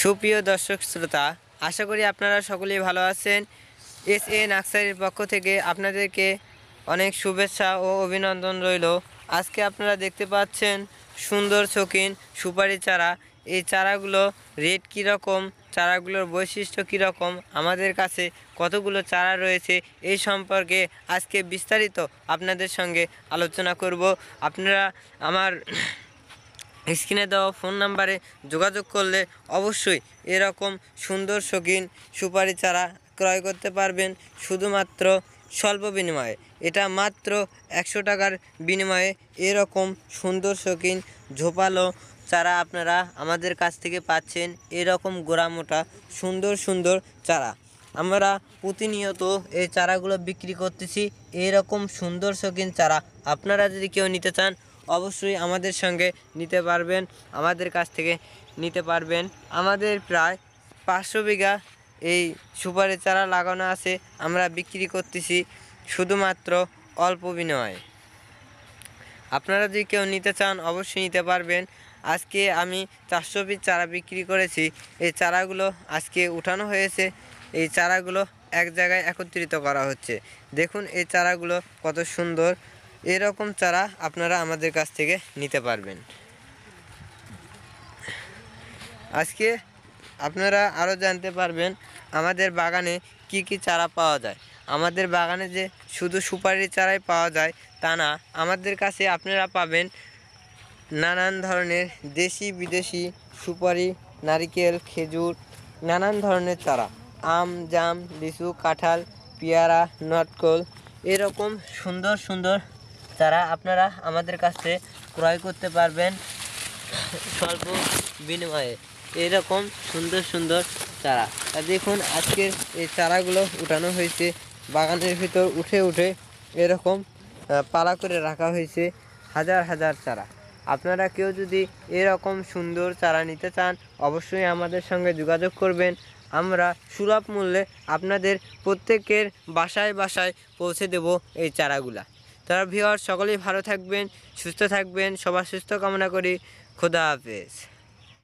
সুপ্রিয় দর্শক শ্রোতা, আশা করি আপনারা সকলেই ভালো আছেন। এস.এ. নার্সারির পক্ষ থেকে আপনাদেরকে অনেক শুভেচ্ছা ও অভিনন্দন রইল। আজকে আপনারা দেখতে পাচ্ছেন সুন্দর শৌখিন সুপারি চারা। এই চারাগুলো রেট কীরকম, চারাগুলোর বৈশিষ্ট্য কীরকম, আমাদের কাছে কতগুলো চারা রয়েছে, এই সম্পর্কে আজকে বিস্তারিত আপনাদের সঙ্গে আলোচনা করব। আপনারা আমার স্ক্রিনে দেওয়া ফোন নাম্বারে যোগাযোগ করলে অবশ্যই এরকম সুন্দর শৌখিন সুপারি চারা ক্রয় করতে পারবেন শুধুমাত্র স্বল্প বিনিময়ে। এটা মাত্র 100 টাকার বিনিময়ে এরকম সুন্দর শৌখিন ঝোপালো চারা আপনারা আমাদের কাছ থেকে পাচ্ছেন। এরকম গোড়ামোটা সুন্দর সুন্দর চারা আমরা প্রতিনিয়ত এই চারাগুলো বিক্রি করতেছি। এরকম সুন্দর শৌখিন চারা আপনারা যদি কেউ নিতে চান অবশ্যই আমাদের সঙ্গে নিতে পারবেন, আমাদের কাছ থেকে নিতে পারবেন। আমাদের প্রায় 500 বিঘা এই সুপারি চারা লাগানো আছে, আমরা বিক্রি করতেছি শুধুমাত্র অল্প বিনিময়ে। আপনারা যদি কেউ নিতে চান অবশ্যই নিতে পারবেন। আজকে আমি 400 পিস চারা বিক্রি করেছি। এই চারাগুলো আজকে উঠানো হয়েছে, এই চারাগুলো এক জায়গায় একত্রিত করা হচ্ছে। দেখুন এই চারাগুলো কত সুন্দর। এরকম চারা আপনারা আমাদের কাছ থেকে নিতে পারবেন। আজকে আপনারা আরও জানতে পারবেন আমাদের বাগানে কি কি চারা পাওয়া যায়। আমাদের বাগানে যে শুধু সুপারির চারাই পাওয়া যায় তা না, আমাদের কাছে আপনারা পাবেন নানান ধরনের দেশি বিদেশি সুপারি, নারিকেল, খেজুর, নানান ধরনের চারা, আম, জাম, লিচু, কাঁঠাল, পেয়ারা, নটকল, এরকম সুন্দর সুন্দর চারা আপনারা আমাদের কাছে ক্রয় করতে পারবেন স্বল্প বিনিময়ে। এরকম সুন্দর সুন্দর চারা দেখুন আজকের এই চারাগুলো উঠানো হয়েছে বাগানের ভিতর, উঠে উঠে এরকম পালা করে রাখা হয়েছে হাজার হাজার চারা। আপনারা কেউ যদি এরকম সুন্দর চারা নিতে চান অবশ্যই আমাদের সঙ্গে যোগাযোগ করবেন। আমরা সুলভ মূল্যে আপনাদের প্রত্যেকের বাসায় বাসায় পৌঁছে দেব এই চারাগুলা। তারা ভিউয়ার সকলেই ভালো থাকবেন, সুস্থ থাকবেন, সবার সুস্থ কামনা করি। খোদা হাফেজ।